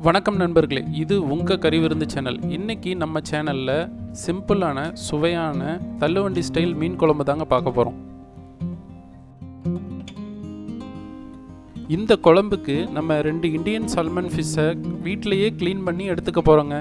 வணக்கம் நண்பர்களே, இது உங்கள் கறிவிருந்து சேனல். இன்றைக்கி நம்ம சேனலில் சிம்பிளான சுவையான தள்ளுவண்டி ஸ்டைல் மீன் குழம்பு தாங்க பார்க்க போகிறோம். இந்த குழம்புக்கு நம்ம 2 இந்தியன் சால்மன் ஃபிஷ்ஷை வீட்டிலையே க்ளீன் பண்ணி எடுத்துக்க போகிறோங்க.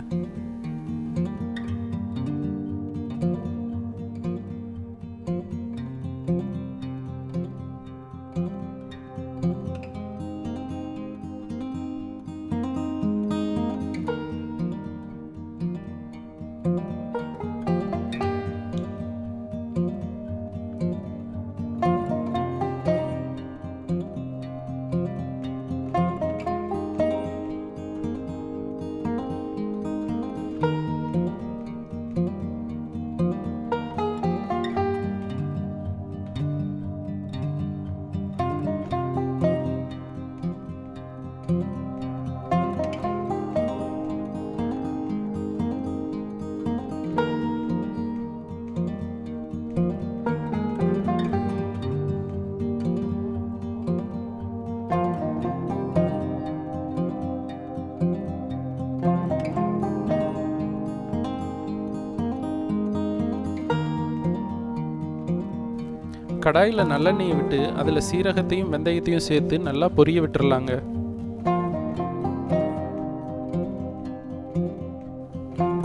கடாயில் நல்லெண்ணெயை விட்டு அதில் சீரகத்தையும் வெந்தயத்தையும் சேர்த்து நல்லா பொரிய விட்டுறலாங்க.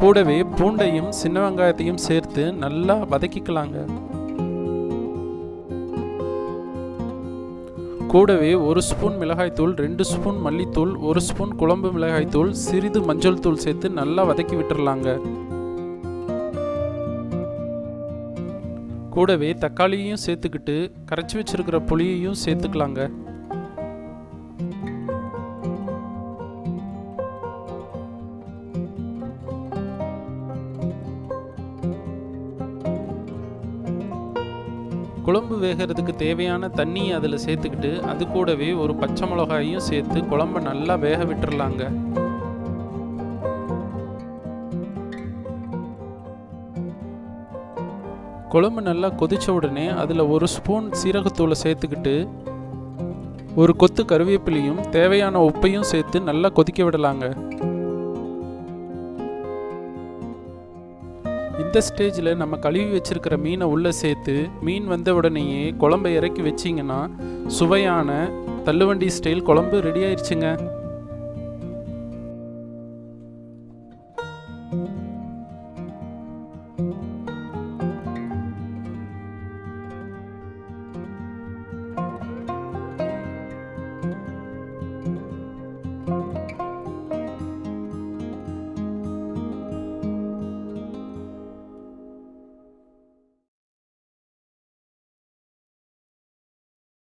கூடவே பூண்டையும் சின்ன வெங்காயத்தையும் சேர்த்து நல்லா வதக்கிக்கலாங்க. கூடவே 1 ஸ்பூன் மிளகாய்த்தூள், 2 ஸ்பூன் மல்லித்தூள், 1 ஸ்பூன் குழம்பு மிளகாய்த்தூள், சிறிது மஞ்சள் தூள் சேர்த்து நல்லா வதக்கி விட்டுறலாங்க. கூடவே தக்காளியையும் சேர்த்துக்கிட்டு கரைச்சி வச்சிருக்கிற புளியையும் சேர்த்துக்கலாங்க. குழம்பு வேகிறதுக்கு தேவையான தண்ணி அதில் சேர்த்துக்கிட்டு அது கூடவே ஒரு பச்சை மிளகாயையும் சேர்த்து குழம்பை நல்லா வேக விட்டுறலாங்க. குழம்பு நல்லா கொதித்த உடனே அதில் 1 ஸ்பூன் சீரகத்தூளை சேர்த்துக்கிட்டு ஒரு கொத்து கருவேப்பிலையும் தேவையான உப்பையும் சேர்த்து நல்லா கொதிக்க விடலாங்க. இந்த ஸ்டேஜில் நம்ம கழுவி வச்சிருக்கிற மீனை உள்ளே சேர்த்து மீன் வந்த உடனேயே குழம்பை இறக்கி வச்சிங்கன்னா சுவையான தள்ளுவண்டி ஸ்டைல் குழம்பு ரெடி ஆயிடுச்சுங்க.